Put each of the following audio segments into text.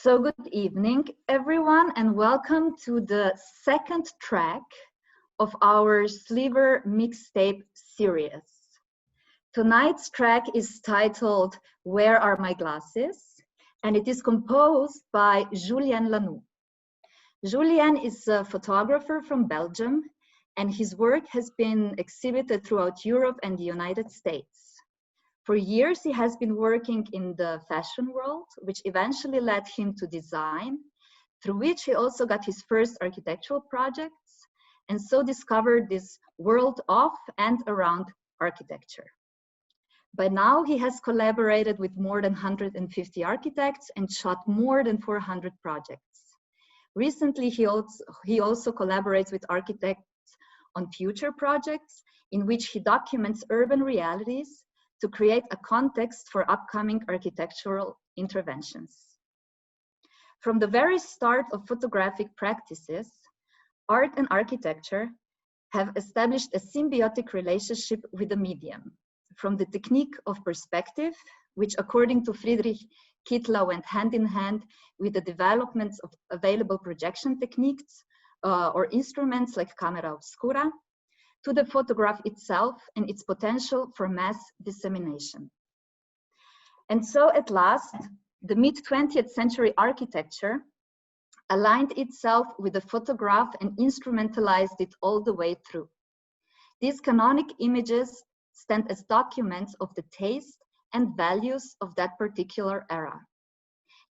So good evening, everyone, and welcome to the second track of our Sliver Mixtape series. Tonight's track is titled Where Are My Glasses? And it is composed by Julien Lanoo. Julien is a photographer from Belgium, and his work has been exhibited throughout Europe and the United States. For years, he has been working in the fashion world, which eventually led him to design, through which he also got his first architectural projects, and so discovered this world of and around architecture. By now, he has collaborated with more than 150 architects and shot more than 400 projects. Recently, he also collaborates with architects on future projects in which he documents urban realities to create a context for upcoming architectural interventions. From the very start of photographic practices, art and architecture have established a symbiotic relationship with the medium. From the technique of perspective, which according to Friedrich Kittler went hand in hand with the developments of available projection techniques or instruments like camera obscura, to the photograph itself and its potential for mass dissemination. And so at last, the mid-20th century architecture aligned itself with the photograph and instrumentalized it all the way through. These canonic images stand as documents of the taste and values of that particular era.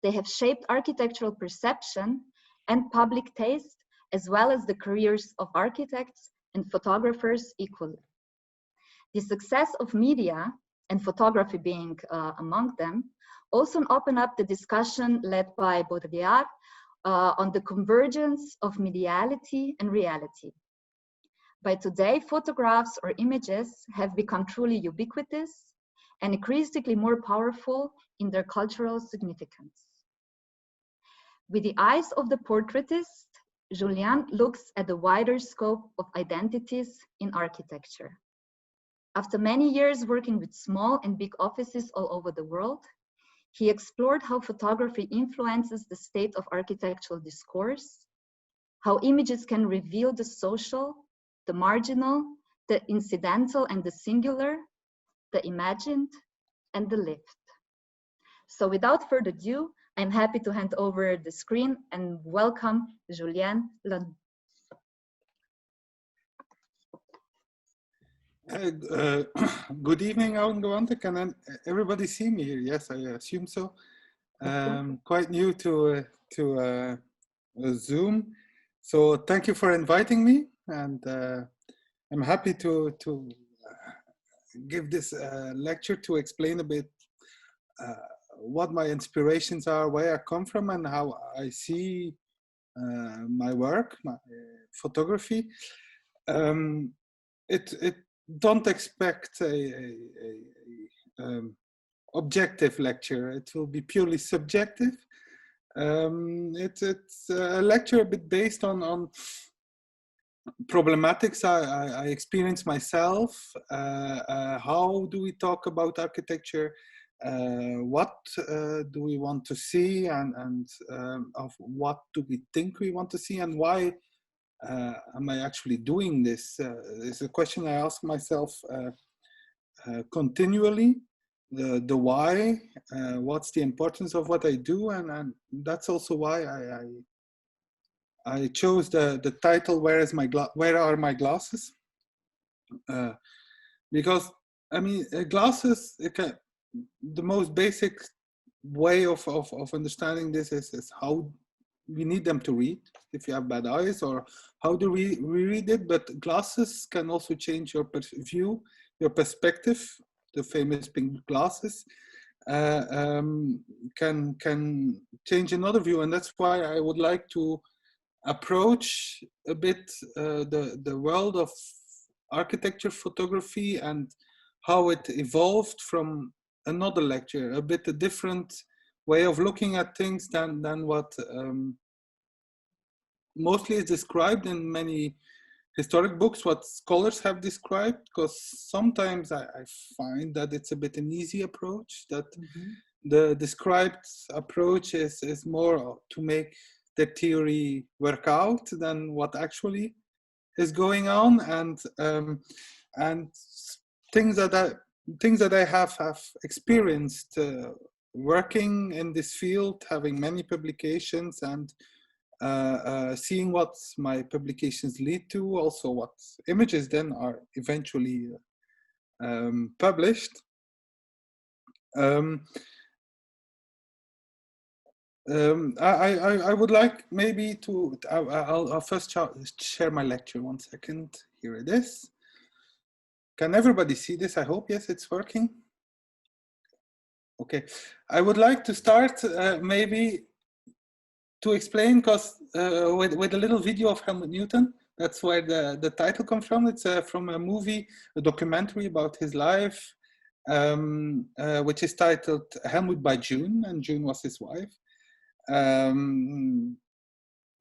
They have shaped architectural perception and public taste, as well as the careers of architects and photographers equally. The success of media, and photography being among them, also open up the discussion led by Baudrillard on the convergence of mediality and reality. By today, photographs or images have become truly ubiquitous and increasingly more powerful in their cultural significance. With the eyes of the portraitist, Julien looks at the wider scope of identities in architecture. After many years working with small and big offices all over the world, he explored how photography influences the state of architectural discourse, how images can reveal the social, the marginal, the incidental and the singular, the imagined and the lived. So without further ado, I'm happy to hand over the screen and welcome Julien Lanoo. Good evening, Angewandte. Can everybody see me here? Yes, I assume so. Quite new to Zoom, so thank you for inviting me, and I'm happy to give this lecture to explain a bit what my inspirations are, where I come from, and how I see my work, my photography. It don't expect a objective lecture. It will be purely subjective. It's a lecture a bit based on problematics I experience myself. How do we talk about architecture? What do we want to see, and of what do we think we want to see, and why am I actually doing this? It's a question I ask myself continually. The why, what's the importance of what I do, and that's also why I chose the title "Where Are My Glasses?" Because I mean, glasses. The most basic way of understanding this is how we need them to read if you have bad eyes, or how do we read it. But glasses can also change your view, your perspective. The famous pink glasses can change another view, and that's why I would like to approach a bit the world of architecture photography and how it evolved from another lecture, a bit a different way of looking at things than what mostly is described in many historic books, what scholars have described, because sometimes I find that it's a bit an easy approach, that the described approach is more to make the theory work out than what actually is going on, and things that I have experienced working in this field, having many publications, and seeing what my publications lead to, also what images then are eventually published. I would like maybe to, I'll first share my lecture. 1 second. Here it is. Can everybody see this? I hope, yes, it's working. Okay. I would like to start maybe to explain, because with a little video of Helmut Newton. That's where the title comes from. It's from a movie, a documentary about his life, which is titled Helmut by June, and June was his wife.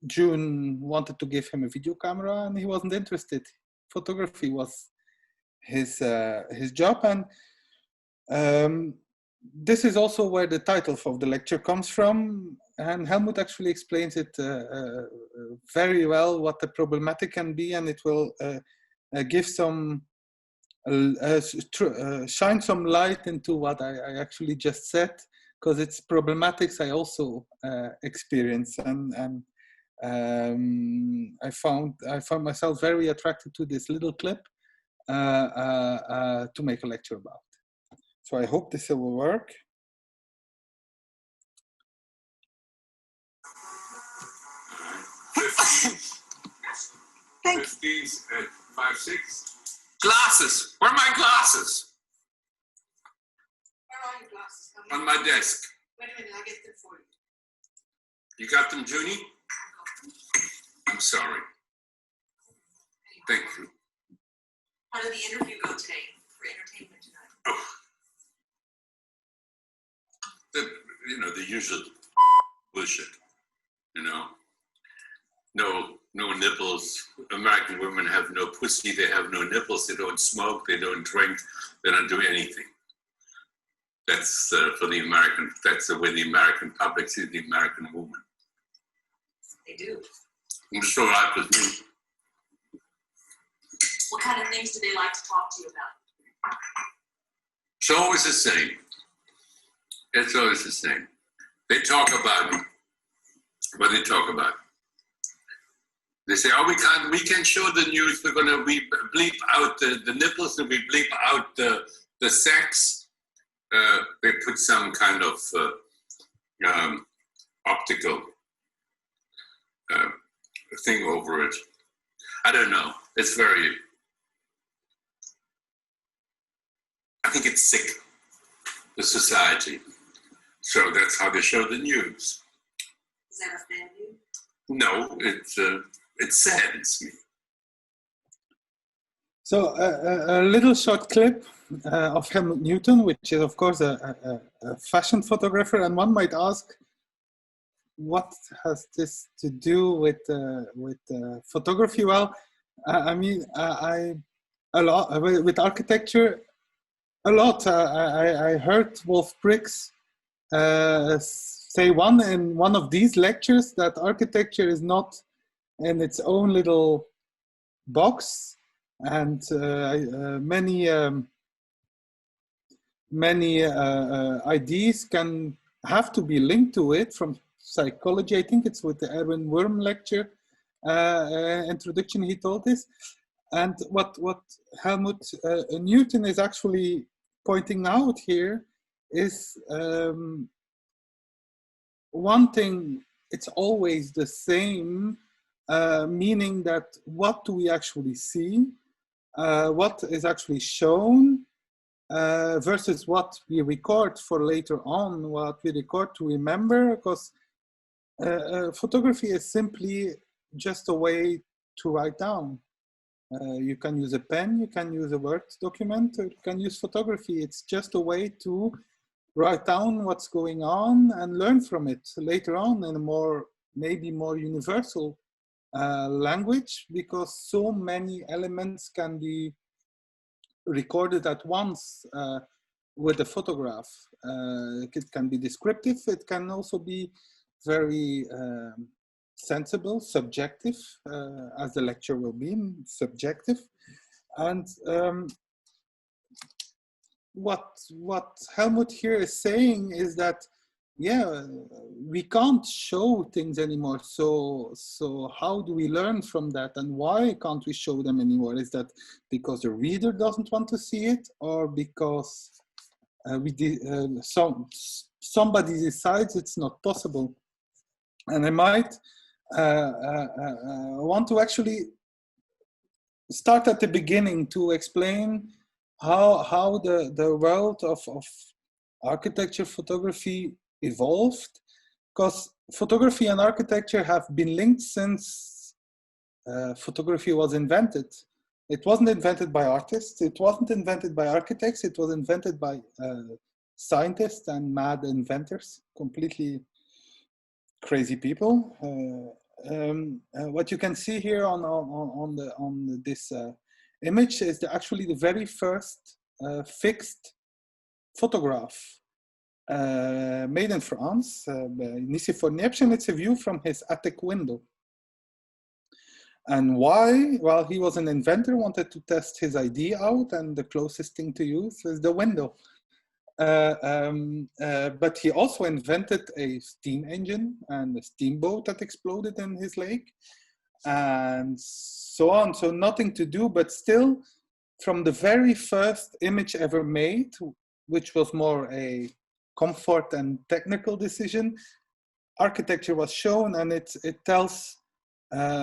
June wanted to give him a video camera, and he wasn't interested. Photography was his job, and this is also where the title of the lecture comes from. And Helmut actually explains it very well, what the problematic can be, and it will give some shine some light into what I actually just said, because it's problematics I also experience, and I found myself very attracted to this little clip to make a lecture about. So I hope this will work. Thanks. 15s at 5, 6. Glasses. Where are my glasses? Where are your glasses? On my desk. Wait a minute, I'll get them for you. You got them, Junie? I'm sorry. Thank you. How did the interview go today for entertainment tonight? Oh. The usual bullshit, No nipples. American women have no pussy, they have no nipples, they don't smoke, they don't drink, they don't do anything. That's for the American, that's the way the American public sees the American woman. They do. I'm sure right with me. What kind of things do they like to talk to you about? It's always the same. It's always the same. They talk about what they talk about. They say, "Oh, we can't show the news. We're going to bleep out the nipples, and we bleep out the sex." They put some kind of optical thing over it. I don't know. It's very. I think it's sick. The society. So that's how they show the news. Does that offend you? No, it saddens me. So a little short clip of Helmut Newton, which is of course a fashion photographer, and one might ask, what has this to do with photography? Well, I mean, a lot with architecture. A lot. I heard Wolf Briggs say in one of these lectures that architecture is not in its own little box, and many ideas can have to be linked to it from psychology. I think it's with the Erwin Wurm lecture introduction he told this. And what Helmut Newton is actually pointing out here is one thing, it's always the same, meaning that what do we actually see, what is actually shown, versus what we record for later on, what we record to remember, because photography is simply just a way to write down. You can use a pen, you can use a Word document, or you can use photography. It's just a way to write down what's going on and learn from it later on in a maybe more universal language, because so many elements can be recorded at once. with a photograph. It can be descriptive. It can also be very sensible, subjective, as the lecture will be, subjective. And what Helmut here is saying is that, yeah, we can't show things anymore. So how do we learn from that? And why can't we show them anymore? Is that because the reader doesn't want to see it, or because somebody decides it's not possible? And I might want to actually start at the beginning to explain how the world of architecture, photography evolved, because photography and architecture have been linked since photography was invented. It wasn't invented by artists, it wasn't invented by architects, it was invented by scientists and mad inventors, completely crazy people. What you can see here on this image is actually the very first fixed photograph made in France by Nicéphore Niepce, and it's a view from his attic window. And why? Well, he was an inventor, wanted to test his idea out, and the closest thing to use is the window. But he also invented a steam engine and a steamboat that exploded in his lake, and so on. So nothing to do, but still, from the very first image ever made, which was more a comfort and technical decision, architecture was shown, and it tells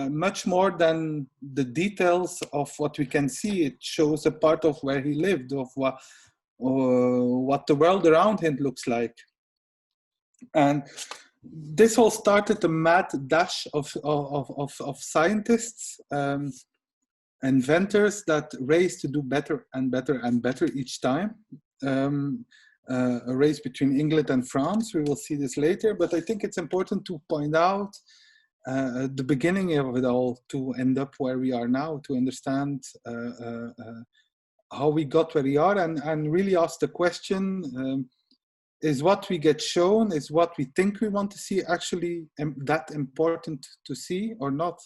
much more than the details of what we can see. It shows a part of where he lived, of what the world around him looks like. And this all started a mad dash of scientists, inventors that race to do better and better and better each time. A race between England and France, we will see this later, but I think it's important to point out the beginning of it all to end up where we are now, to understand how we got where we are, and really ask the question, is what we get shown, is what we think we want to see actually that important to see or not?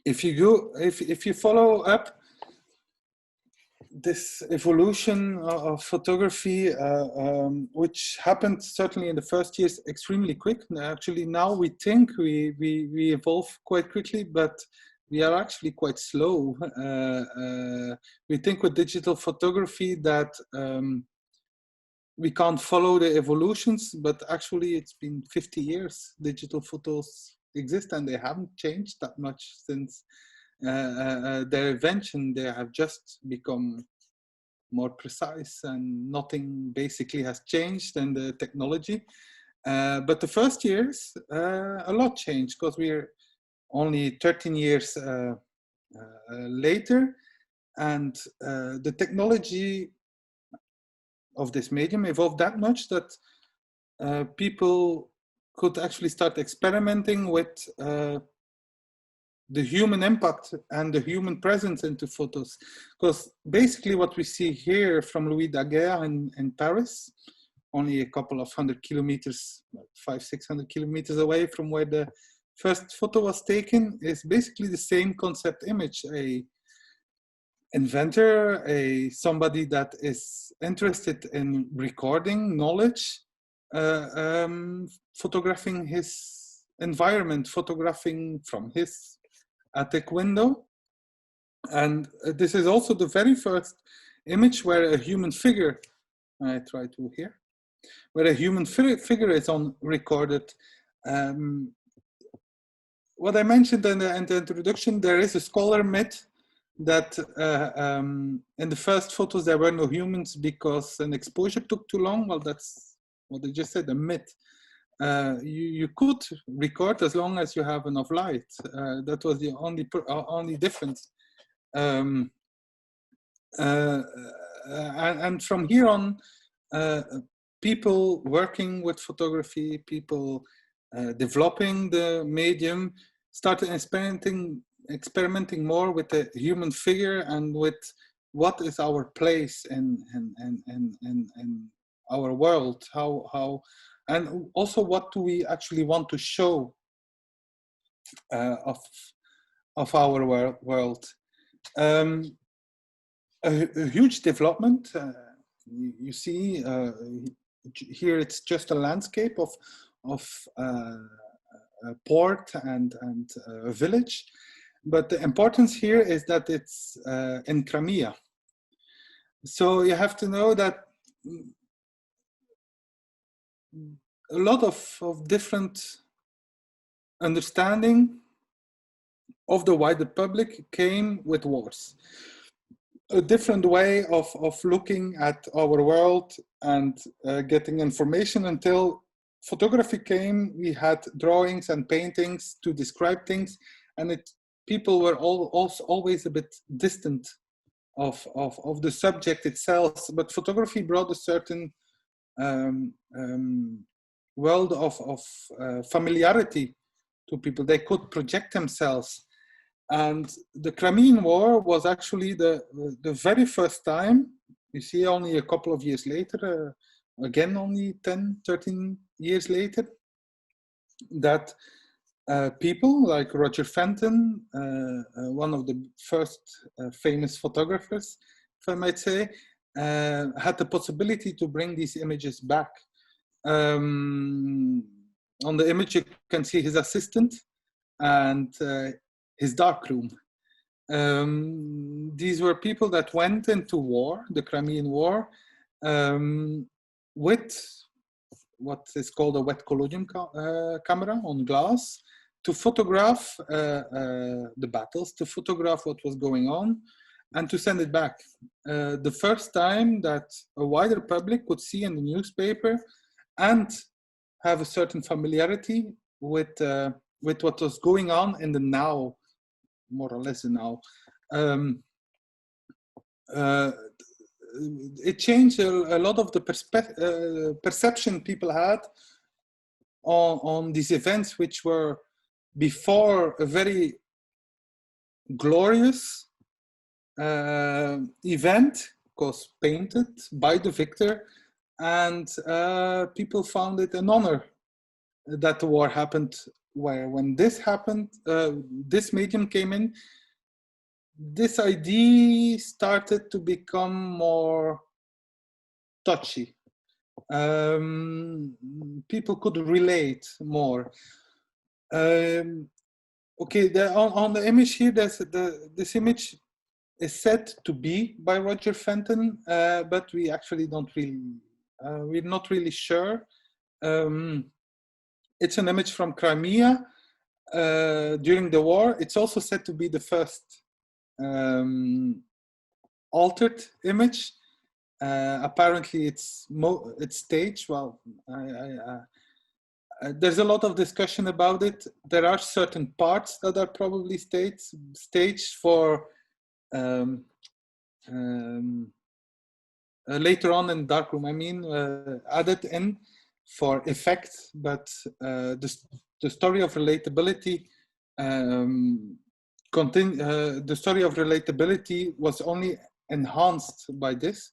If you follow up this evolution of photography, which happened certainly in the first years extremely quick. Actually, now we think we evolve quite quickly, but we are actually quite slow. We think with digital photography that we can't follow the evolutions, but actually it's been 50 years digital photos exist, and they haven't changed that much since their invention. They have just become more precise, and nothing basically has changed in the technology. But the first years, a lot changed, because we're only 13 years later, and the technology of this medium evolved that much that people could actually start experimenting with the human impact and the human presence into photos. Because basically what we see here from Louis Daguerre in Paris, only a couple of 100 kilometers, 500-600 kilometers away from where the first photo was taken, is basically the same concept image. A inventor, somebody that is interested in recording knowledge, photographing his environment, photographing from his attic window. And this is also the very first image where a human figure, I try to here, where a human figure is recorded. What I mentioned in the introduction, there is a scholar myth that in the first photos there were no humans because an exposure took too long. Well, that's what I just said, a myth. You could record as long as you have enough light. That was the only difference. And from here on, people working with photography, people developing the medium, started experimenting more with the human figure and with what is our place in our world, how, and also what do we actually want to show of our world. A huge development. You see here it's just a landscape of a port and a village, but the importance here is that it's in Crimea. So you have to know that a lot of different understanding of the wider public came with wars. A different way of looking at our world and getting information. Until photography came, we had drawings and paintings to describe things, and people were always a bit distant of the subject itself. But photography brought a certain world of familiarity to people. They could project themselves. And the Crimean War was actually the very first time, you see only a couple of years later, again only 10, 13 years later, that people like Roger Fenton, one of the first famous photographers, if I might say, had the possibility to bring these images back. On the image you can see his assistant and his darkroom. These were people that went into war, the Crimean War, with what is called a wet collodion camera on glass to photograph the battles, to photograph what was going on, and to send it back. The first time that a wider public could see in the newspaper and have a certain familiarity with what was going on in the now, more or less the now. It changed a lot of the perception people had on these events, which were before a very glorious event, because painted by the victor, and people found it an honor that the war happened. Where when this happened, this medium came in, this idea started to become more touchy. People could relate more. Okay, on the image here, this image is said to be by Roger Fenton, but we actually don't really, we're not really sure. It's an image from Crimea during the war. It's also said to be the first altered image. Apparently it's staged. Well, there's a lot of discussion about it. There are certain parts that are probably staged for later on in darkroom, I mean, added in for effect, but the story of relatability the story of relatability was only enhanced by this.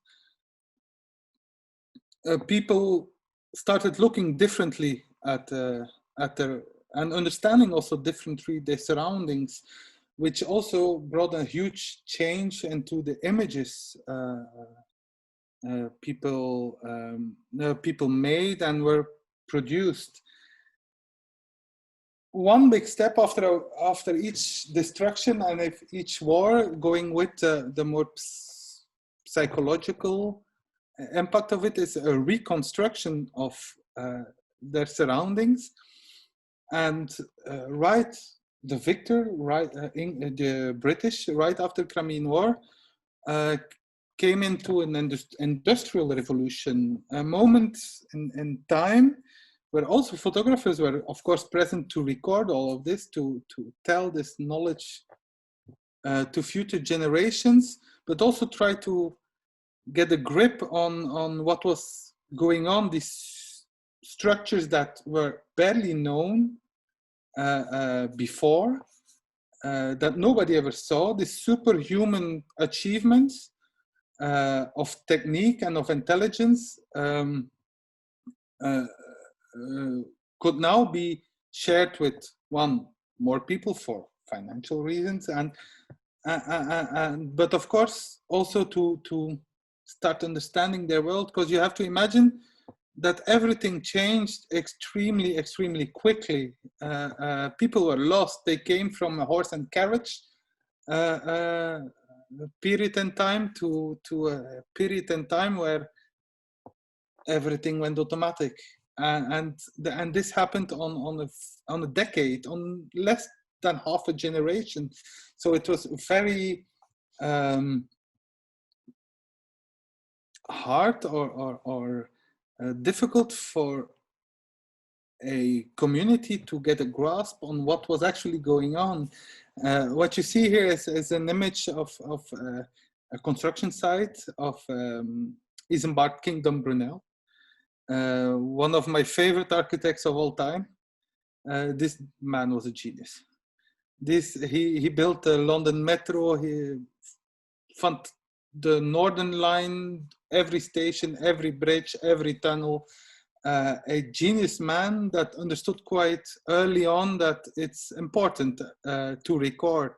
People started looking differently at their, and understanding also differently their surroundings, which also brought a huge change into the images people made and were produced. One big step after each destruction and each war, going with the more psychological impact of it, is a reconstruction of their surroundings. And the victor, the British, right after Crimean War, came into an industrial revolution, a moment in time where also photographers were, of course, present to record all of this, to tell this knowledge to future generations, but also try to get a grip on what was going on, these structures that were barely known before, that nobody ever saw, these superhuman achievements of technique and of intelligence could now be shared with more people for financial reasons, but of course also to start understanding their world, because you have to imagine that everything changed extremely quickly. People were lost. They came from a horse and carriage period in time to a period in time where everything went automatic, and this happened on a decade, on less than half a generation. So it was very hard or difficult for a community to get a grasp on what was actually going on. What you see here is an image of a construction site of Isambard Kingdom Brunel, one of my favorite architects of all time. This man was a genius. He built the London Metro. He found the Northern Line, every station, every bridge, every tunnel. A genius man that understood quite early on that it's important to record,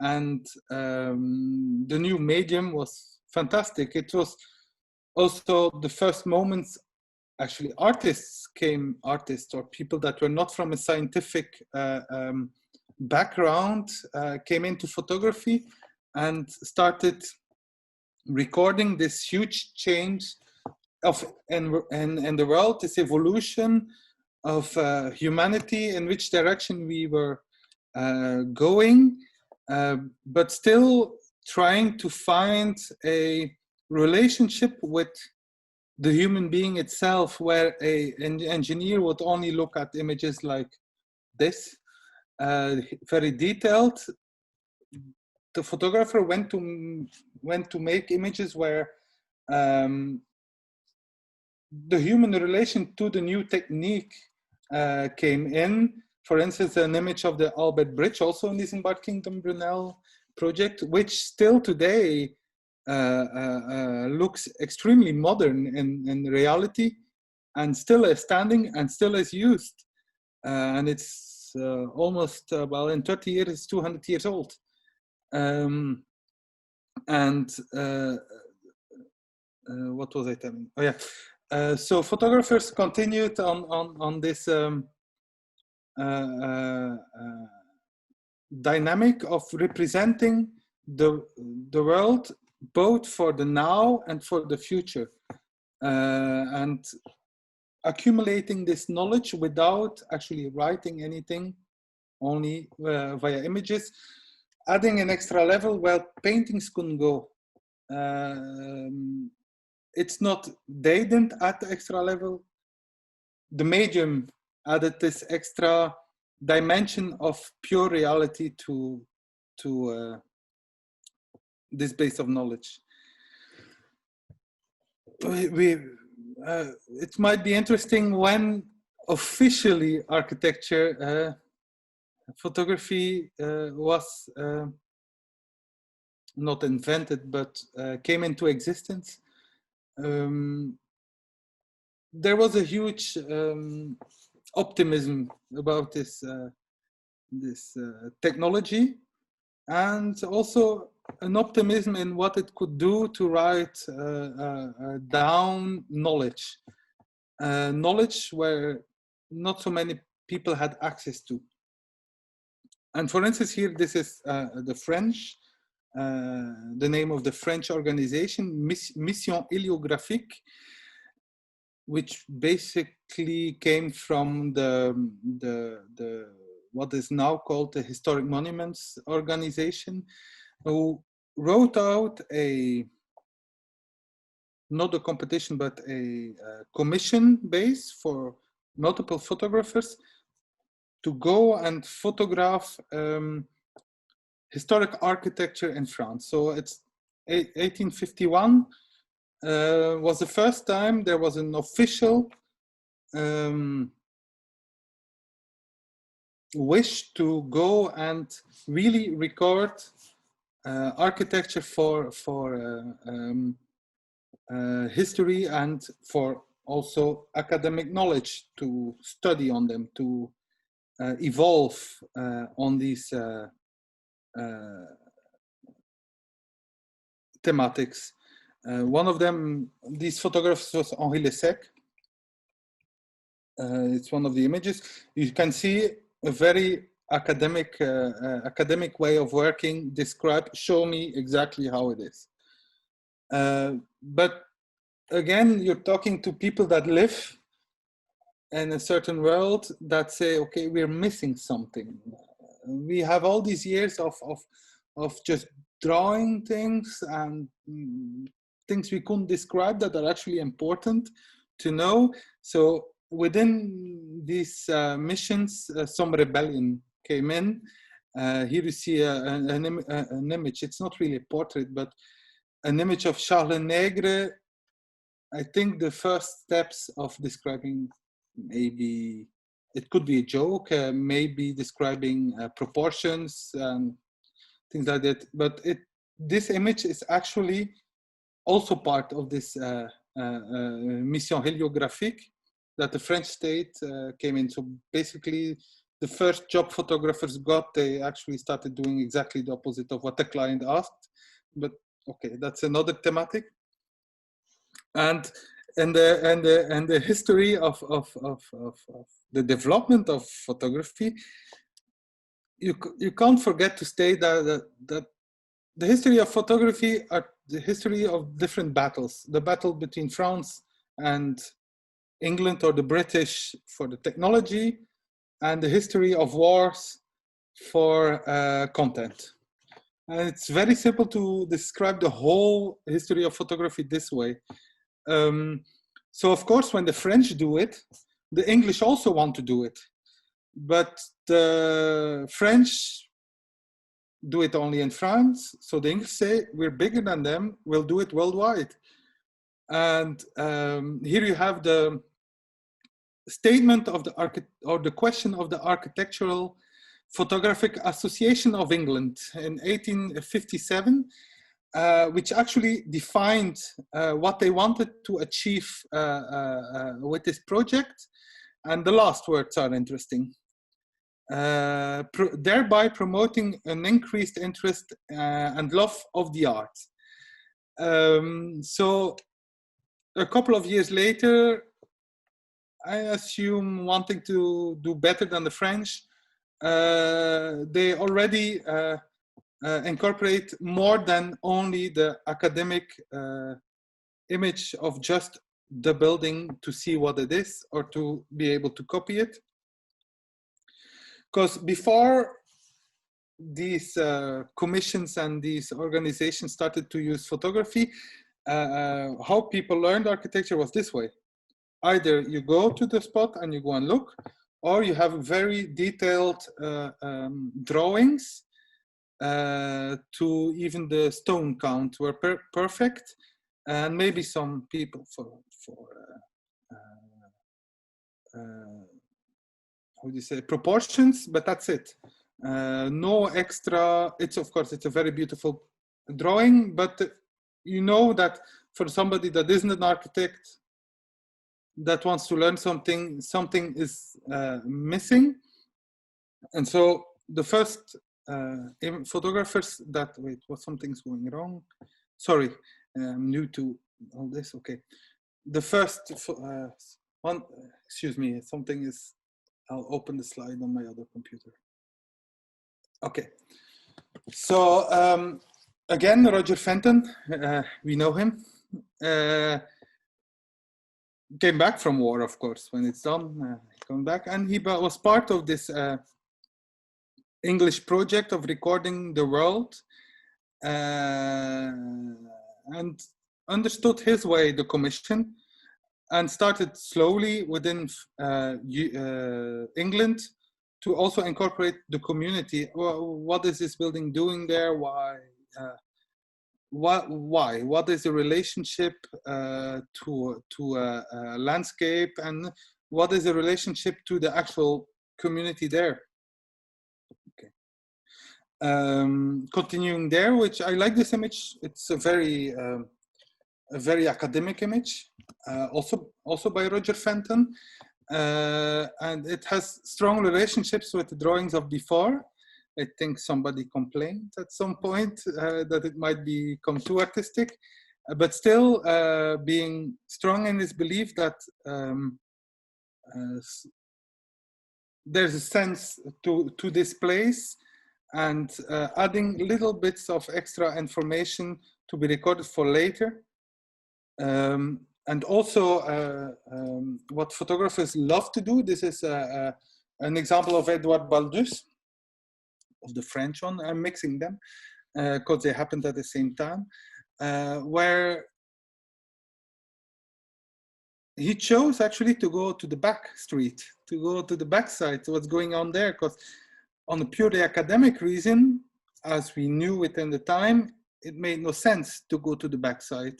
and the new medium was fantastic. It was also the first moments actually artists or people that were not from a scientific background came into photography and started recording this huge change of in the world, this evolution of humanity, in which direction we were going, but still trying to find a relationship with the human being itself, where an engineer would only look at images like this, very detailed. The photographer went to make images where the human relation to the new technique came in. For instance, an image of the Albert Bridge, also in the Isambard Kingdom Brunel project, which still today looks extremely modern in reality, and still is standing and still is used. And it's almost, well, in 30 years, it's 200 years old. What was I telling? Oh yeah. So photographers continued on this dynamic of representing the world, both for the now and for the future, and accumulating this knowledge without actually writing anything, only via images, adding an extra level where paintings couldn't go. It's not, they didn't add the extra level. The medium added this extra dimension of pure reality to this base of knowledge. It might be interesting when officially architecture, photography was not invented, but came into existence. There was a huge optimism about this technology, and also an optimism in what it could do to write down knowledge, knowledge where not so many people had access to. And for instance, here, this is the French, the name of the French organization, Mission Héliographique, which basically came from the what is now called the Historic Monuments Organization, who wrote out not a competition, but a commission base for multiple photographers to go and photograph historic architecture in France. So it's 1851 was the first time there was an official wish to go and really record architecture for history and for also academic knowledge to study on them, to evolve on these thematics. One of them, these photographs, was Henri Lessec. It's one of the images. You can see a very academic way of working. Describe, show me exactly how it is. But again, you're talking to people that live in a certain world that say, okay, we're missing something. We have all these years of just drawing things and things we couldn't describe that are actually important to know. So within these missions, some rebellion came in. Here you see an image. It's not really a portrait, but an image of Charles Nègre. I think the first steps of describing, maybe it could be a joke, maybe describing proportions and things like that. But this image is actually also part of this mission héliographique that the French state came in. So basically, the first job photographers got, they actually started doing exactly the opposite of what the client asked. But okay, that's another thematic. And the history of the development of photography, you can't forget to state that the history of photography are the history of different battles. The battle between France and England, or the British for the technology, and the history of wars for content. And it's very simple to describe the whole history of photography this way. So of course, when the French do it, the English also want to do it. But the French do it only in France. So the English say, we're bigger than them, we'll do it worldwide. And here you have the statement of the question of the Architectural Photographic Association of England in 1857, which actually defined what they wanted to achieve with this project. And the last words are interesting. Thereby promoting an increased interest and love of the art. So a couple of years later, I assume wanting to do better than the French, they already incorporate more than only the academic image of just the building to see what it is or to be able to copy it. Because before these commissions and these organizations started to use photography, how people learned architecture was this way. Either you go to the spot and you go and look, or you have very detailed drawings to even the stone count were perfect, and maybe some people for how do you say, proportions, but that's it. No extra. It's, of course, it's a very beautiful drawing, but you know that for somebody that isn't an architect, that wants to learn something, something is missing. And so the first photographers that, wait, something's going wrong. Sorry, I'm new to all this, okay. The first one, excuse me, something is, I'll open the slide on my other computer. Okay, so again, Roger Fenton, we know him. Came back from war, of course, when it's done, come back. And he was part of this English project of recording the world and understood his way, the commission, and started slowly within England to also incorporate the community. Well, what is this building doing there? Why? Why? What is the relationship to a landscape, and what is the relationship to the actual community there? Okay. Continuing there, which I like this image. It's a very academic image, also by Roger Fenton, and it has strong relationships with the drawings of before. I think somebody complained at some point that it might become too artistic, but still being strong in his belief that there's a sense to this place, and adding little bits of extra information to be recorded for later. And also what photographers love to do, this is an example of Edouard Baldus, of the French one. I'm mixing them because they happened at the same time, where he chose actually to go to the back street, to go to the backside, what's going on there, because on a purely academic reason, as we knew within the time, it made no sense to go to the backside,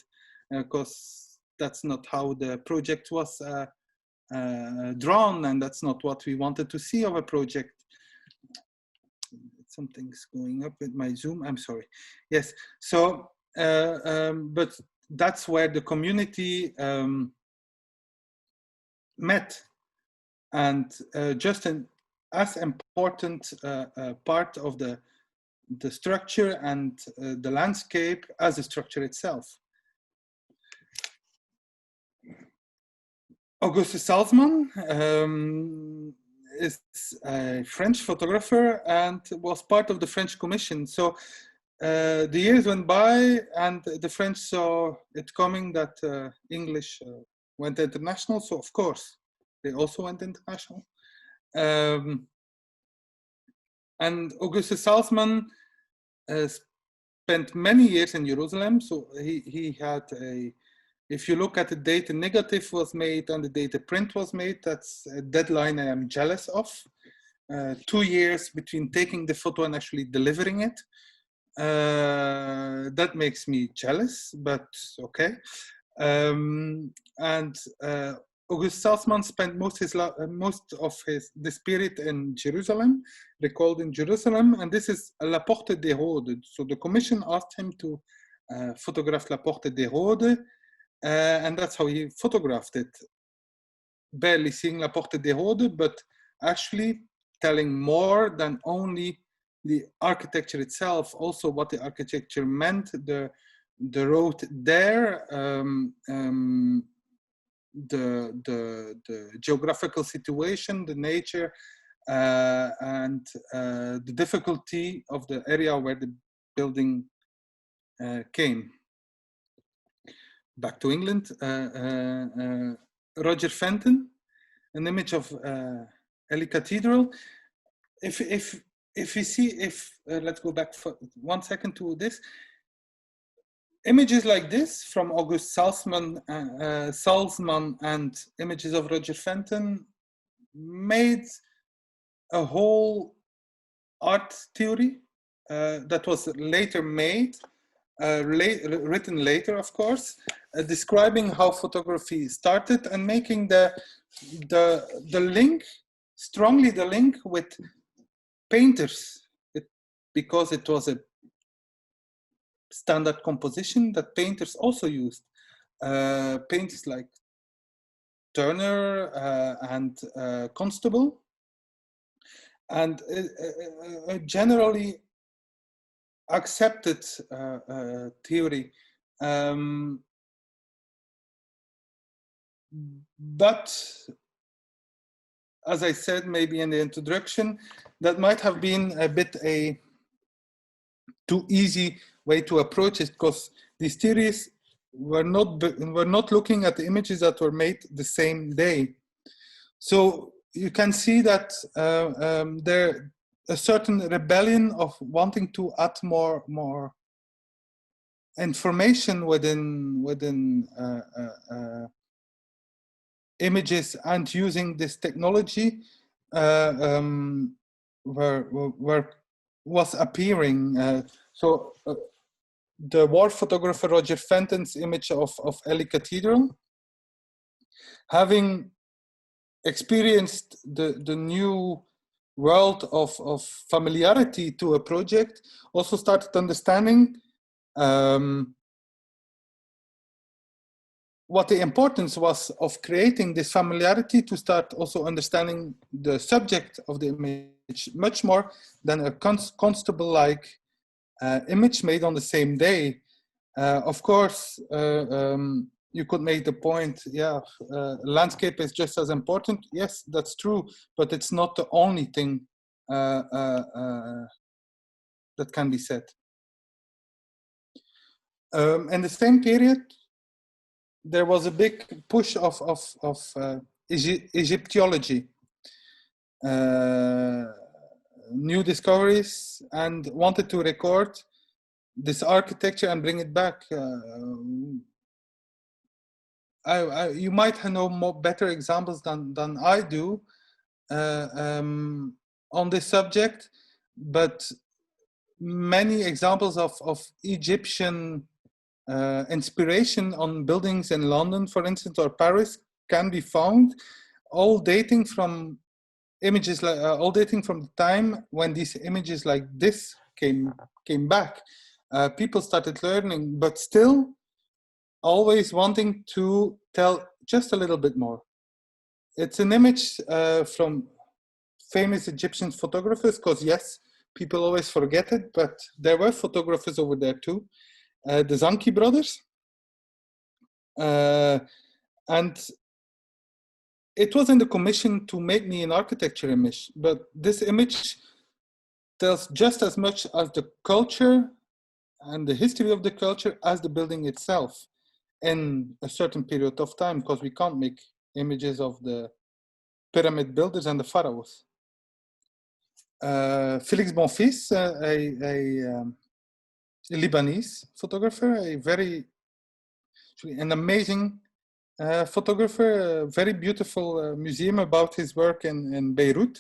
because that's not how the project was drawn, and that's not what we wanted to see of a project. Something's going up with my Zoom, I'm sorry. Yes, so, but that's where the community met, and just an as important part of the structure and the landscape as the structure itself. Augustus Salzman is a French photographer and was part of the French Commission. So the years went by and the French saw it coming that English went international. So of course, they also went international. And Augustus Salzman spent many years in Jerusalem. So he had a, if you look at the date the negative was made and the date the print was made, that's a deadline I am jealous of. 2 years between taking the photo and actually delivering it. That makes me jealous, but okay. August Salzman spent most of the spirit in Jerusalem, recalled in Jerusalem, and this is La Porte des Rhodes. So the commission asked him to photograph La Porte des Rhodes, and that's how he photographed it. Barely seeing La Porte des Rhodes, but actually telling more than only the architecture itself, also what the architecture meant, the road there, the geographical situation, the nature, and the difficulty of the area where the building came. Back to England, Roger Fenton, an image of Ely Cathedral. If you see, let's go back for 1 second to this. Images like this from August Salzman and images of Roger Fenton made a whole art theory that was later made, written later, of course, describing how photography started and making the link, strongly the link with painters, because it was a standard composition that painters also used. Painters like Turner and Constable, and generally accepted theory. But as I said, maybe in the introduction, that might have been a bit a too easy way to approach it, because these theories were not looking at the images that were made the same day. So you can see that there a certain rebellion of wanting to add more information within images and using this technology was appearing. So the war photographer Roger Fenton's image of Ely Cathedral, having experienced the new world of familiarity to a project, also started understanding what the importance was of creating this familiarity, to start also understanding the subject of the image much more than a constable-like image made on the same day. Of course, you could make the point, landscape is just as important. Yes, that's true, but it's not the only thing that can be said. In the same period, there was a big push of Egyptology, new discoveries, and wanted to record this architecture and bring it back. You might know better examples than I do on this subject, but many examples of Egyptian inspiration on buildings in London, for instance, or Paris, can be found, all dating from images like all dating from the time when these images like this came back. People started learning, but still always wanting to tell just a little bit more. It's an image from famous Egyptian photographers, because yes, people always forget it, but there were photographers over there too. The Zanki brothers. And it was in the commission to make me an architecture image, but this image tells just as much as the culture and the history of the culture as the building itself in a certain period of time, because we can't make images of the pyramid builders and the pharaohs. Félix Bonfils, a Lebanese photographer, an amazing photographer, a very beautiful museum about his work in Beirut,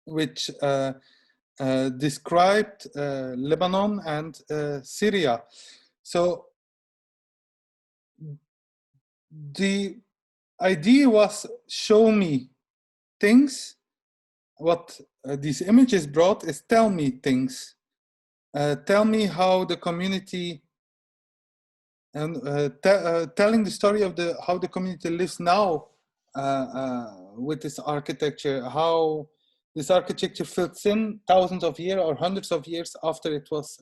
which described Lebanon and Syria. So the idea was, show me things. What these images brought is tell me things. Tell me how the community, and telling the story of how the community lives now with this architecture, how this architecture fits in thousands of years or hundreds of years after it was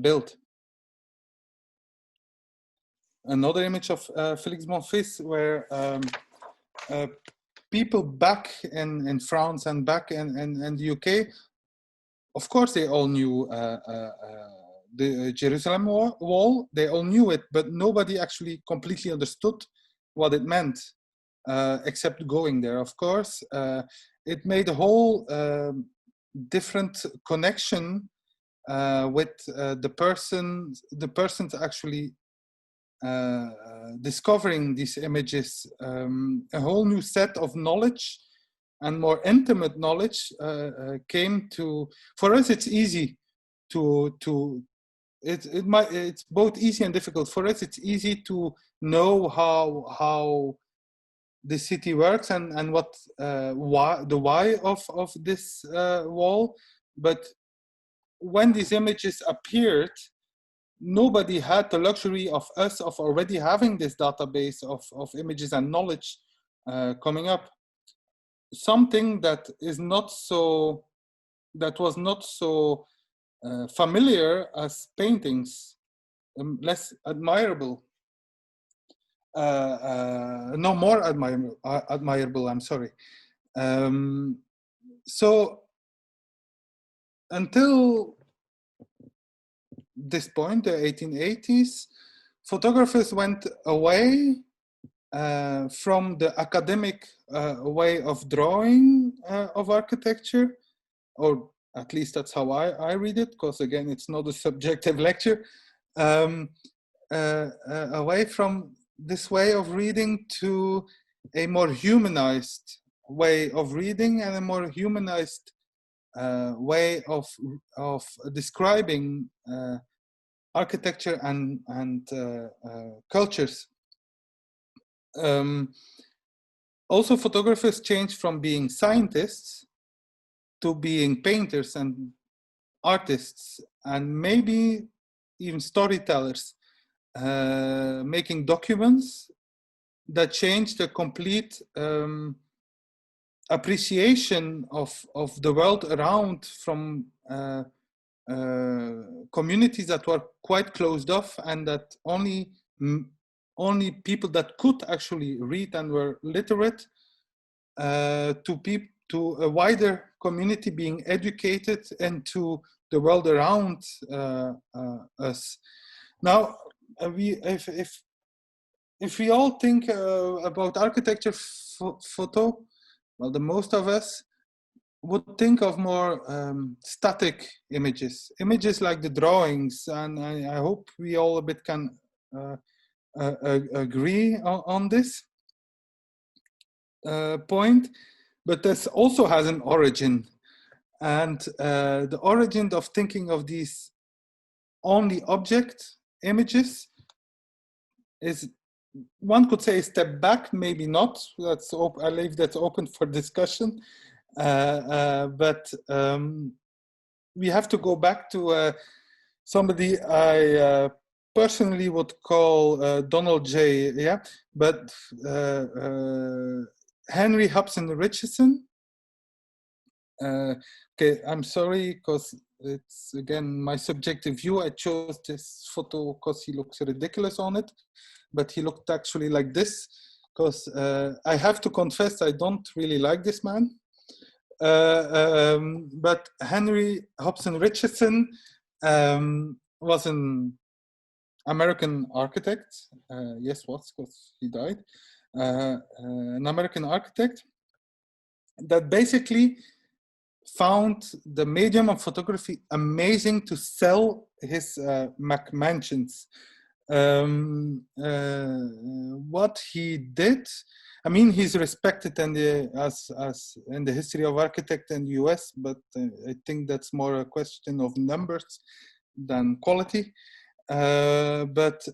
built. Another image of Félix Bonfils, where people back in France and back in the UK, of course, they all knew the Jerusalem wall. They all knew it, but nobody actually completely understood what it meant, except going there. Of course, it made a whole different connection with the persons actually discovering these images, a whole new set of knowledge and more intimate knowledge came to. For us, it's easy it's both easy and difficult. For us, it's easy to know how the city works and what why of this wall. But when these images appeared, nobody had the luxury of already having this database of images and knowledge coming up. Something that was not so familiar as paintings, less admirable, no more admirable, I'm sorry. So until this point, the 1880s, photographers went away from the academic way of drawing of architecture, or at least that's how I read it, because again, it's not a subjective lecture, away from this way of reading to a more humanized way of reading and a more humanized way of describing architecture and cultures. also photographers changed from being scientists to being painters and artists, and maybe even storytellers, making documents that changed the complete appreciation of the world around from communities that were quite closed off, and that only people that could actually read and were literate, to a wider community being educated into the world around us. Now, if we all think about architecture photo, well, the most of us would think of more static images like the drawings, and I hope we all a bit can agree on this point. But this also has an origin, and the origin of thinking of these only object images is, one could say, a step back, maybe not. I leave that open for discussion. But we have to go back to somebody I personally would call Donald J. Yeah, but Henry Hobson Richardson. Okay, I'm sorry, because it's again my subjective view. I chose this photo because he looks ridiculous on it, but he looked actually like this. Because I have to confess, I don't really like this man. But Henry Hobson Richardson was an American architect. Yes, was, because he died. An American architect that basically found the medium of photography amazing to sell his McMansions. What he did, I mean, he's respected in as in the history of architect in the US, but I think that's more a question of numbers than quality. But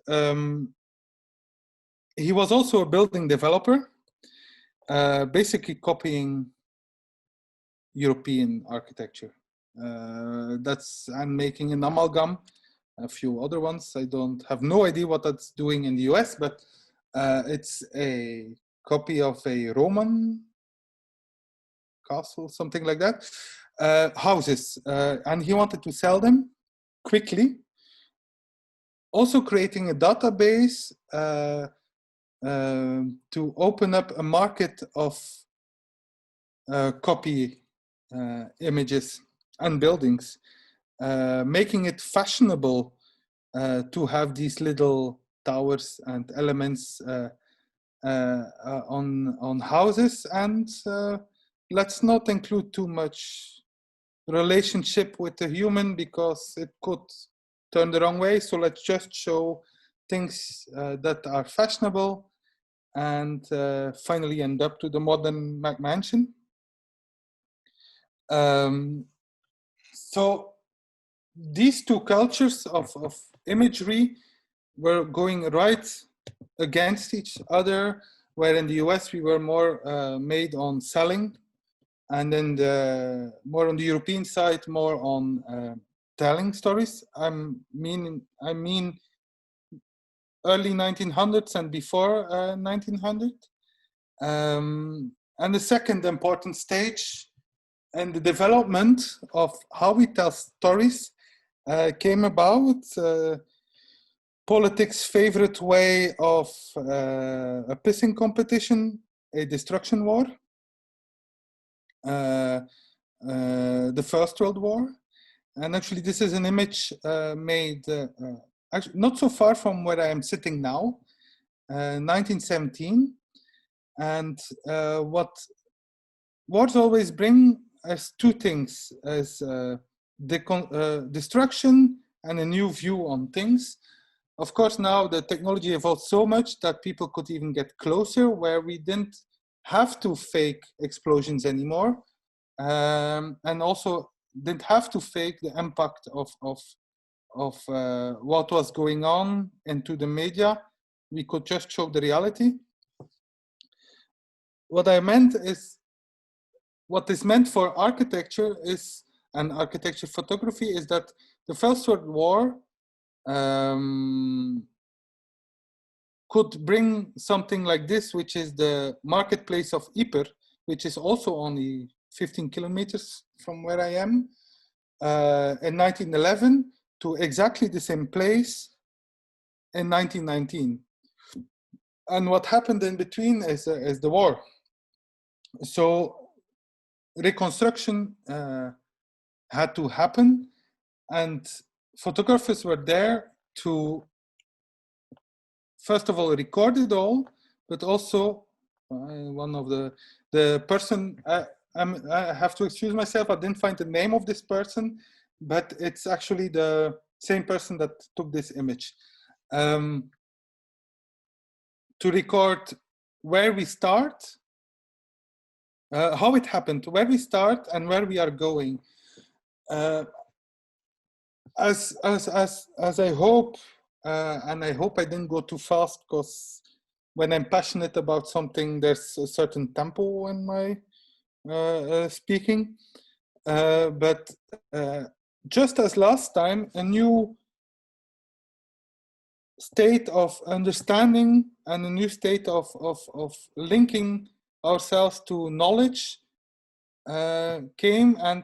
he was also a building developer, basically copying European architecture. I'm making an amalgam, a few other ones. I don't have no idea what that's doing in the US, but it's a copy of a Roman castle, something like that, houses, and he wanted to sell them quickly. Also creating a database to open up a market of copy images and buildings, making it fashionable to have these little towers and elements on houses, and let's not include too much relationship with the human because it could turn the wrong way. So let's just show things that are fashionable and finally end up to the modern McMansion. So these two cultures of imagery were going right against each other, where in the US we were more made on selling, and then more on the European side, more on telling stories. I mean early 1900s and before 1900. And the second important stage and the development of how we tell stories came about. Politics' favorite way of a pissing competition, a destruction war, the First World War. And actually this is an image made actually not so far from where I am sitting now, 1917. And what wars always bring us two things, as destruction and a new view on things. Of course, now the technology evolved so much that people could even get closer, where we didn't have to fake explosions anymore, and also didn't have to fake the impact of what was going on into the media. We could just show the reality. what I meant is, what is meant for architecture is, and architecture photography is that the First World War could bring something like this, which is the marketplace of Ypres, which is also only 15 kilometers from where I am, in 1911 to exactly the same place in 1919. And what happened in between is the war. So reconstruction had to happen, and photographers were there to, first of all, record it all, but also one of the person, I have to excuse myself, I didn't find the name of this person, but it's actually the same person that took this image. To record where we start, how it happened, where we start and where we are going. As I hope, and I hope I didn't go too fast, because when I'm passionate about something, there's a certain tempo in my speaking. But just as last time, a new state of understanding and a new state of linking ourselves to knowledge came. And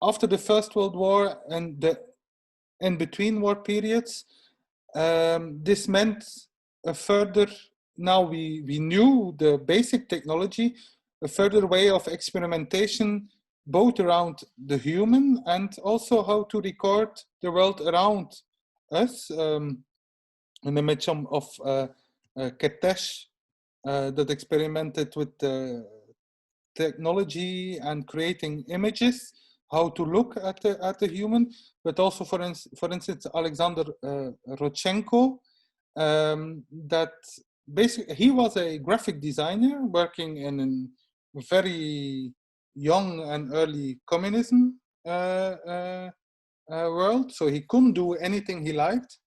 after the First World War and the in-between war periods, this meant a further, now we knew the basic technology, a further way of experimentation, both around the human and also how to record the world around us. An image of Kertész that experimented with technology and creating images, how to look at the human, but also for instance Alexander Rodchenko, that basically he was a graphic designer working in a very young and early communism world, so he couldn't do anything he liked,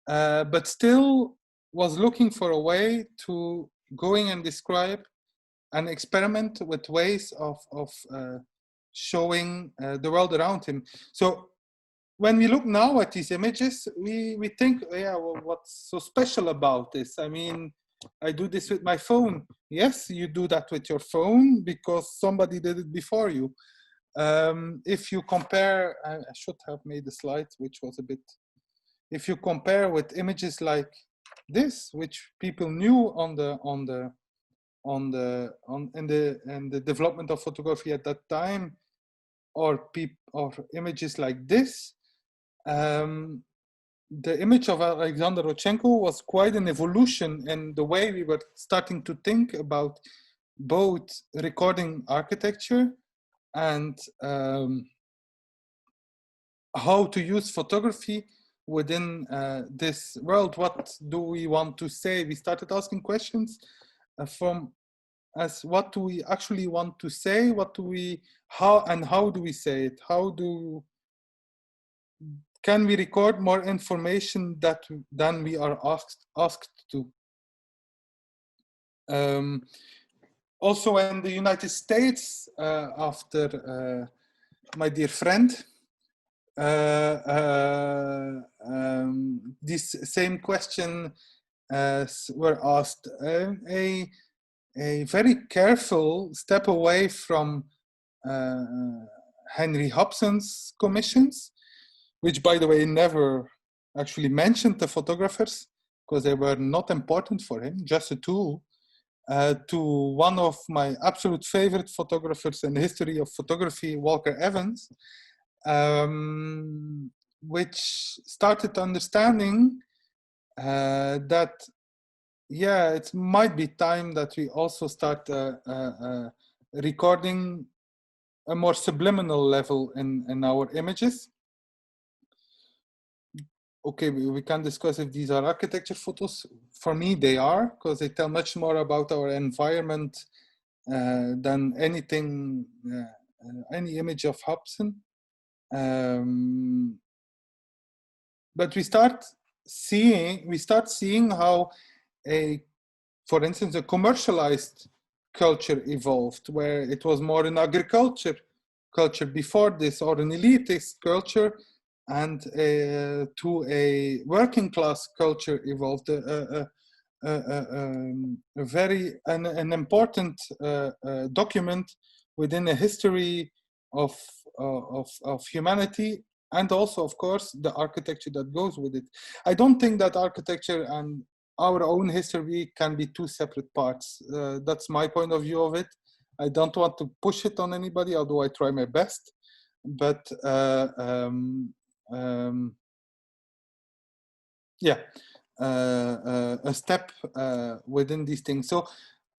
but still was looking for a way to going and describe and experiment with ways of showing the world around him. So when we look now at these images, we think, yeah, well, what's so special about this? I mean, I do this with my phone. Yes, you do that with your phone because somebody did it before you. If you compare, I should have made a slide, which was a bit, if you compare with images like this, which people knew in the development of photography at that time, or images like this, the image of Alexander Rodchenko was quite an evolution in the way we were starting to think about both recording architecture and how to use photography within this world. What do we want to say? We started asking questions what do we actually want to say? What do we, how do we say it? Can we record more information than we are asked to? Also in the United States, after my dear friend, this same question were asked. A very careful step away from Henry Hobson's commissions, which, by the way, never actually mentioned the photographers because they were not important for him, just a tool, to one of my absolute favorite photographers in the history of photography, Walker Evans, which started understanding that, yeah, it might be time that we also start recording a more subliminal level in our images. Okay, we can discuss if these are architecture photos. For me, they are, because they tell much more about our environment than anything, any image of Hobson. But we start seeing how a for instance, a commercialized culture evolved, where it was more an agriculture culture before this, or an elitist culture, and to a working class culture evolved. An important document within a history of humanity, and also, of course, the architecture that goes with it. I don't think that architecture and our own history can be two separate parts. That's my point of view of it. I don't want to push it on anybody, although I try my best. But yeah, a step within these things. So,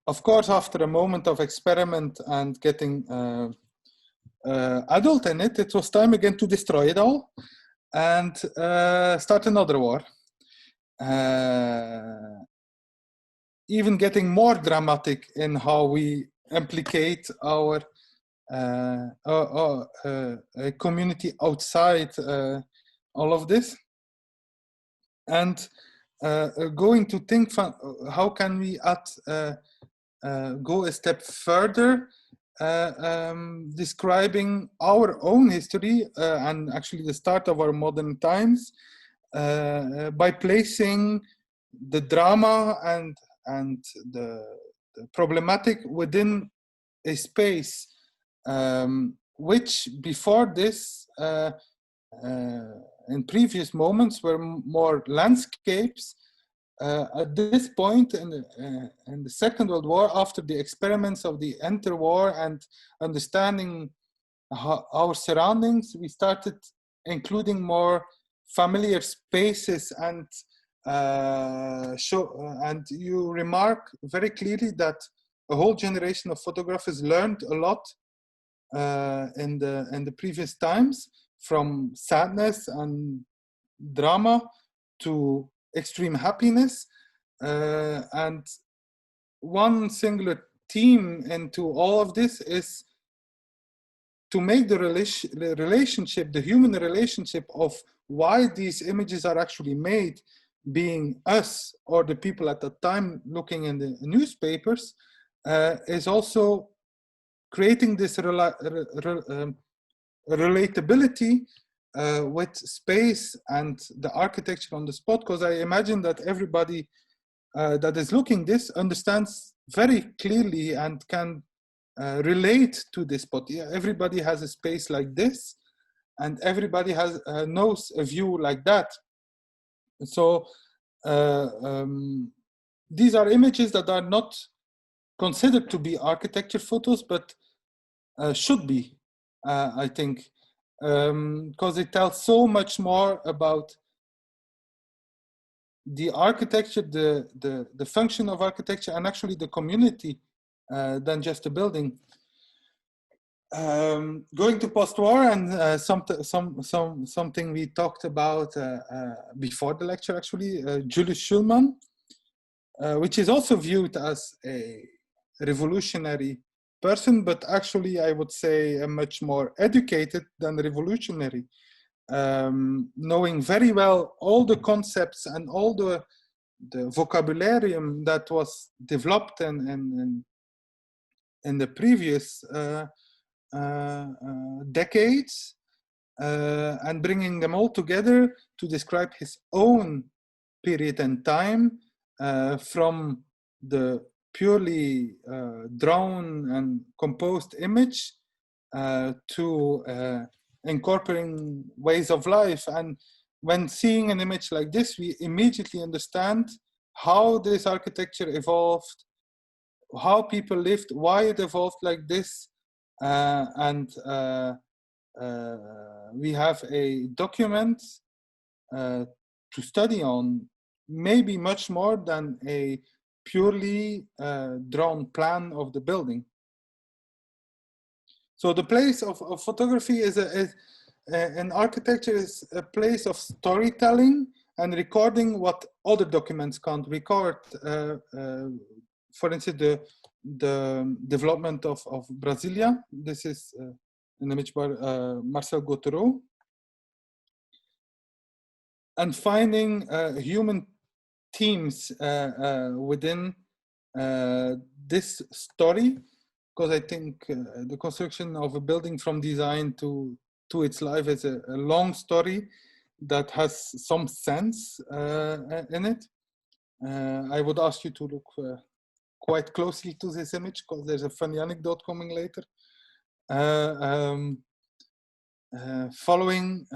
of course, after a moment of experiment and getting adult in it, it was time again to destroy it all and start another war. Even getting more dramatic in how we implicate our community outside all of this, and going to think how can we go a step further, describing our own history and actually the start of our modern times by placing the drama and the problematic within a space which before this in previous moments were more landscapes. At this point in the Second World War, after the experiments of the interwar and understanding our surroundings, we started including more familiar spaces, and and you remark very clearly that a whole generation of photographers learned a lot in the previous times, from sadness and drama to extreme happiness, and one singular theme into all of this is to make the relationship, the human relationship of why these images are actually made, being us or the people at the time looking in the newspapers, is also creating this relatability with space and the architecture on the spot, because I imagine that everybody that is looking this understands very clearly and can relate to this spot. Yeah, everybody has a space like this, and everybody has knows a view like that. So these are images that are not considered to be architecture photos, but should be, I think, because it tells so much more about the architecture, the function of architecture, and actually the community than just a building. Going to post-war, and something we talked about before the lecture, actually, Julius Schulman, which is also viewed as a revolutionary person, but actually I would say a much more educated than revolutionary, knowing very well all the concepts and all the vocabularium that was developed in the previous decades, and bringing them all together to describe his own period and time, from the purely drawn and composed image to incorporating ways of life. And when seeing an image like this, we immediately understand how this architecture evolved, how people lived, why it evolved like this, and we have a document to study on, maybe much more than a purely drawn plan of the building. So the place of photography is in architecture is a place of storytelling and recording what other documents can't record. For instance, the development of Brasilia. This is an image by Marcel Gautreau. And finding human themes within this story, because I think the construction of a building from design to its life is a long story that has some sense in it. I would ask you to look quite closely to this image, because there's a funny anecdote coming later. Following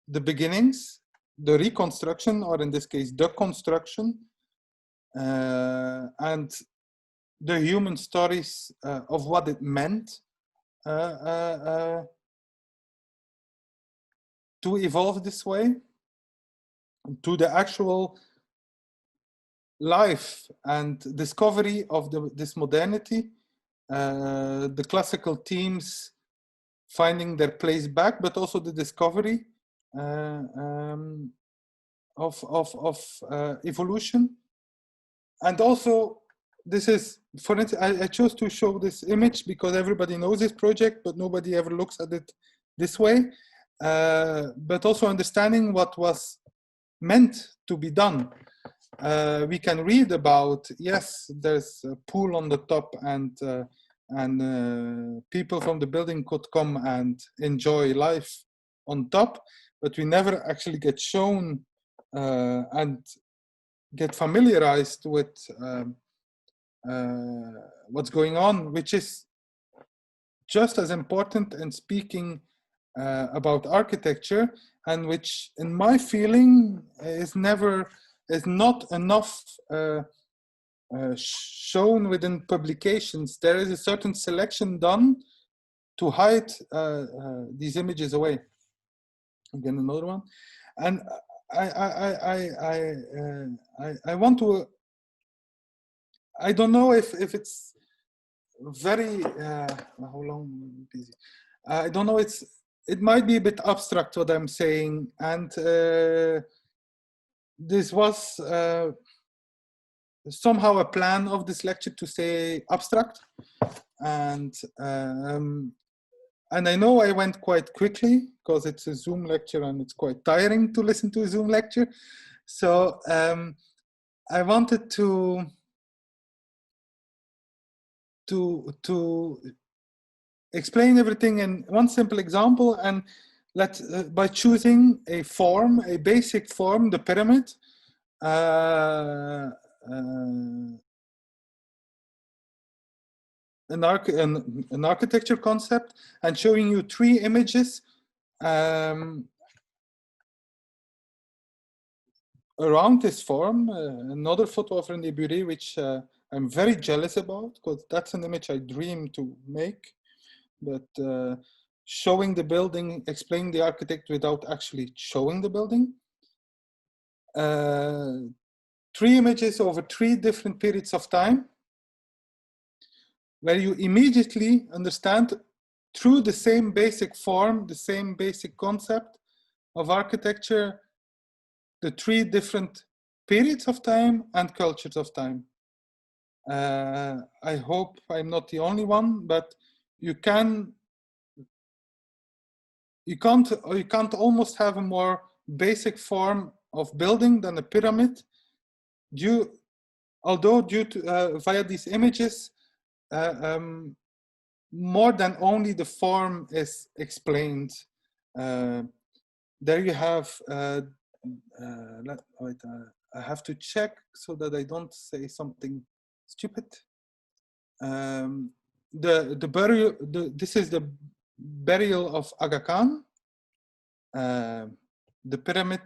the beginnings, the reconstruction, or in this case, the construction, and the human stories of what it meant to evolve this way, to the actual life and discovery of this modernity, the classical themes finding their place back, but also the discovery of evolution. And also, this is, for instance, I chose to show this image because everybody knows this project, but nobody ever looks at it this way. But also understanding what was meant to be done. We can read about, yes, there's a pool on the top, and people from the building could come and enjoy life on top, but we never actually get shown and get familiarized with what's going on, which is just as important in speaking about architecture, and which, in my feeling, is not enough shown within publications. There is a certain selection done to hide these images away. Again, another one, and I want to. I don't know if it's very how long busy. I don't know. It might be a bit abstract what I'm saying, and this was somehow a plan of this lecture to say abstract, and I know I went quite quickly because it's a Zoom lecture and it's quite tiring to listen to a Zoom lecture. So I wanted to explain everything in one simple example, and by choosing a form, a basic form, the pyramid, an architecture concept, and showing you 3 images around this form. Another photo of René Buret, which I'm very jealous about, because that's an image I dream to make, but showing the building, explaining the architect without actually showing the building. 3 images over 3 different periods of time, where you immediately understand through the same basic form, the same basic concept of architecture, the 3 different periods of time and cultures of time. I hope I'm not the only one, but you can't almost have a more basic form of building than a pyramid, although due to via these images, more than only the form is explained. There you have. Wait, I have to check so that I don't say something stupid. The burial. This is the burial of Aga Khan. The pyramid.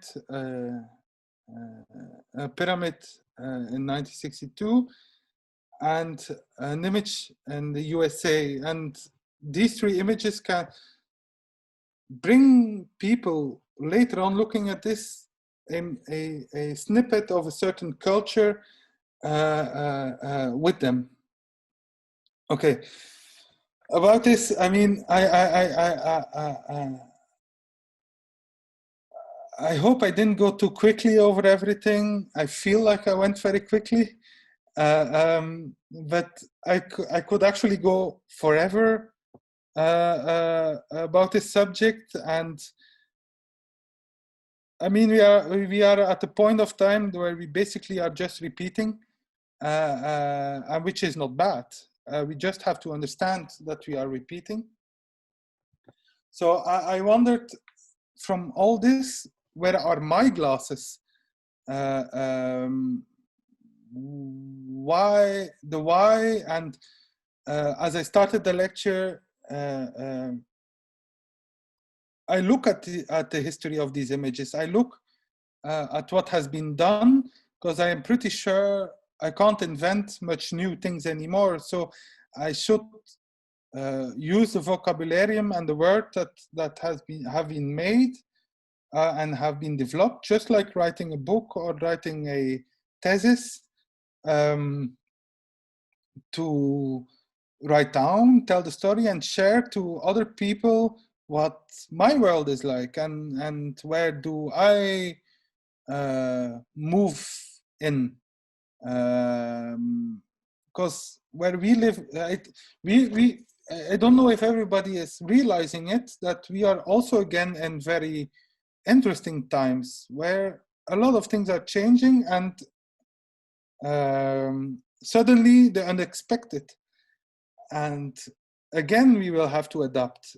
Pyramid in 1962, and an image in the USA. And these 3 images can bring people later on looking at this a snippet of a certain culture with them. Okay, about this, I mean, I hope I didn't go too quickly over everything. I feel like I went very quickly, but I could actually go forever about this subject. And I mean, we are at the point of time where we basically are just repeating and which is not bad. We just have to understand that we are repeating. So I wondered, from all this, where are my glasses? Why, and as I started the lecture, I look at the history of these images. I look at what has been done, because I am pretty sure I can't invent much new things anymore. So I should use the vocabularium and the word that have been made and have been developed, just like writing a book or writing a thesis, to write down, tell the story, and share to other people what my world is like, and where do I move in, because where we live, I don't know if everybody is realizing it, that we are also again in very interesting times where a lot of things are changing, and suddenly the unexpected, and again we will have to adapt.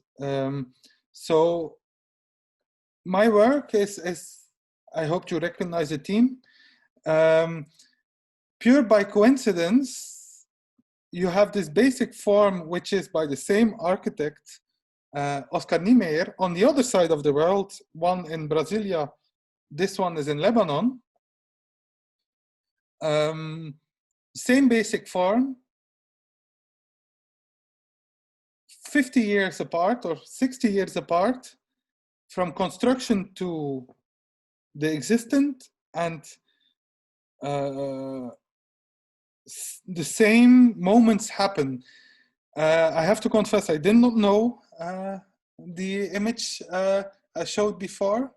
So my work is I hope you recognize the theme. Pure by coincidence, you have this basic form, which is by the same architect, Oscar Niemeyer, on the other side of the world, one in Brasilia, this one is in Lebanon. Same basic form, 50 years apart or 60 years apart, from construction to the existent, and the same moments happen. I have to confess, I did not know the image I showed before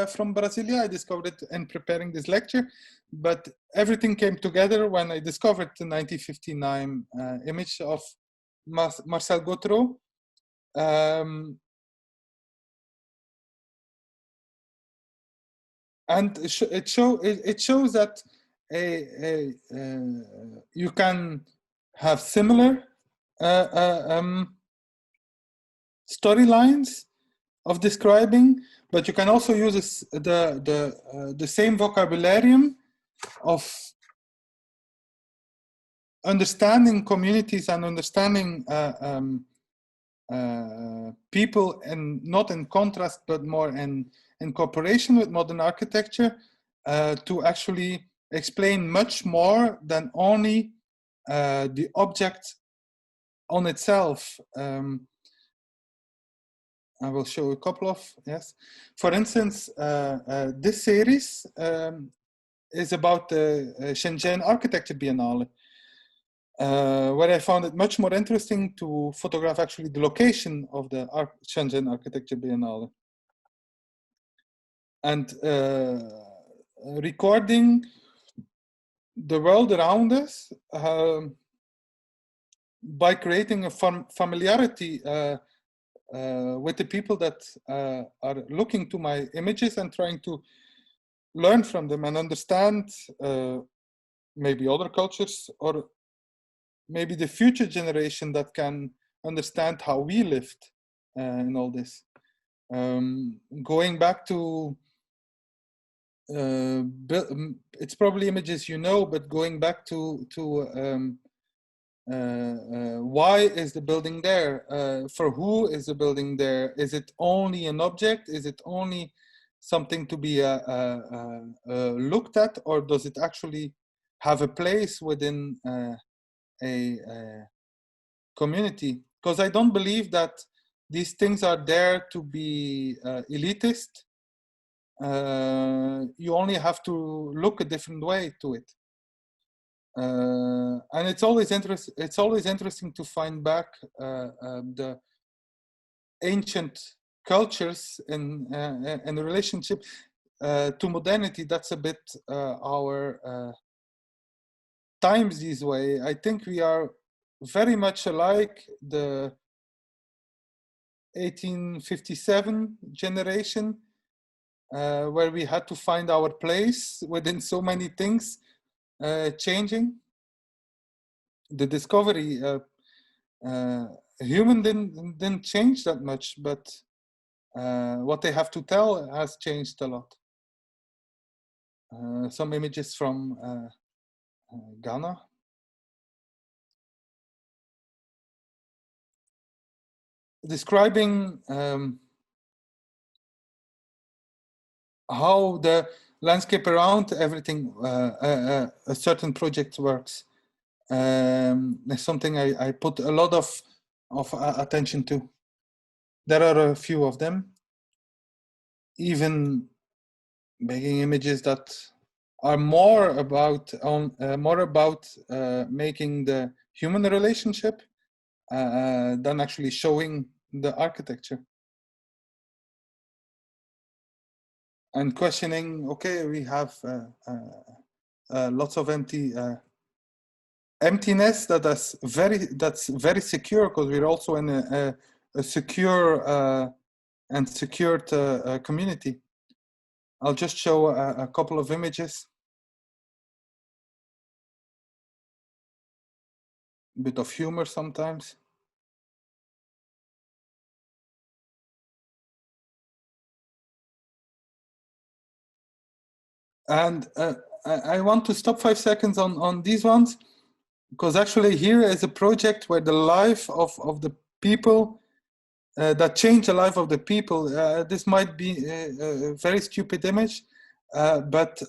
from Brasilia. I discovered it in preparing this lecture, but everything came together when I discovered the 1959 image of Marcel Gautreau. And it shows that you can have similar storylines of describing, but you can also use the same vocabularium of understanding communities and understanding people, and not in contrast, but more in cooperation with modern architecture, to actually explain much more than only the object on itself. I will show a couple of, yes. For instance, this series is about the Shenzhen Architecture Biennale, where I found it much more interesting to photograph actually the location of the Shenzhen Architecture Biennale. And recording the world around us by creating a familiarity with the people that are looking to my images and trying to learn from them and understand maybe other cultures, or maybe the future generation that can understand how we lived in all this. Going back to it's probably images you know, but going back to why is the building there? For who is the building there? Is it only an object? Is it only something to be looked at, or does it actually have a place within a community? Because I don't believe that these things are there to be elitist. You only have to look a different way to it. And it's always interesting to find back the ancient cultures in relationship to modernity. That's a bit our times these way. I think we are very much alike the 1857 generation, where we had to find our place within so many things changing. the discovery, human didn't change that much, but what they have to tell has changed a lot. Some images from Ghana. Describing how the landscape around everything, a certain project works. Is something I put a lot of attention to. There are a few of them, even making images that are more about making the human relationship than actually showing the architecture. And questioning, okay, we have lots of emptiness that's very secure, because we're also in a secure and secured community. I'll just show a couple of images. A bit of humor sometimes. And I want to stop 5 seconds on these ones, because actually here is a project where the life of the people that change the life of the people. This might be a very stupid image, but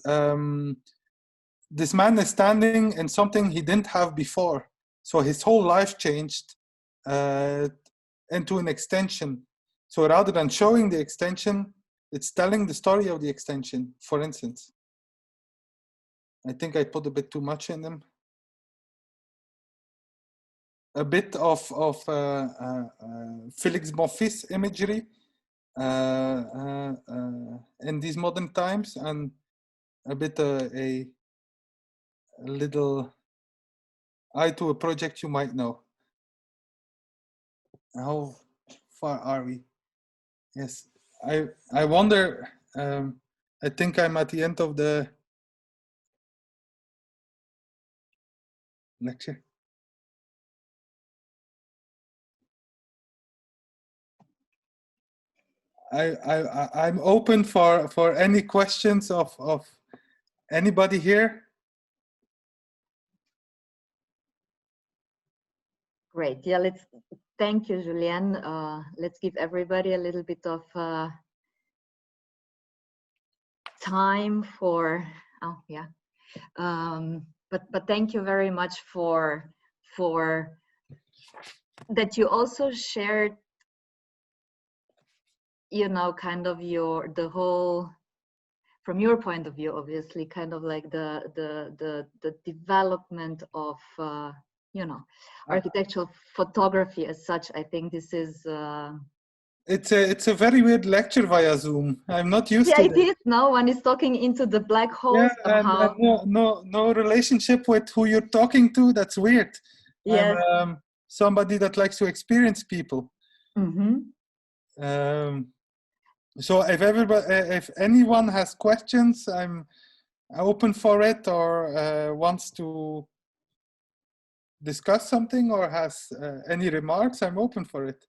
this man is standing in something he didn't have before. So his whole life changed into an extension. So rather than showing the extension, it's telling the story of the extension, for instance. I think I put a bit too much in them. A bit of Félix Bonfils imagery in these modern times, and a bit a little eye to a project you might know. How far are we? Yes, I wonder. I think I'm at the end of the lecture. I'm open for any questions of anybody here. Great. Yeah, thank you, Julien. Let's give everybody a little bit of time for, but thank you very much for that you also shared, you know, kind of the whole, from your point of view, obviously, kind of like the development of you know, architectural photography as such. I think this is it's a very weird lecture via Zoom. I'm not used to it. Yeah, it is. No one is talking into the black hole somehow. And no relationship with who you're talking to. That's weird. Yes. I'm somebody that likes to experience people. Mm-hmm. So if anyone has questions, I'm open for it, or wants to discuss something, or has any remarks, I'm open for it.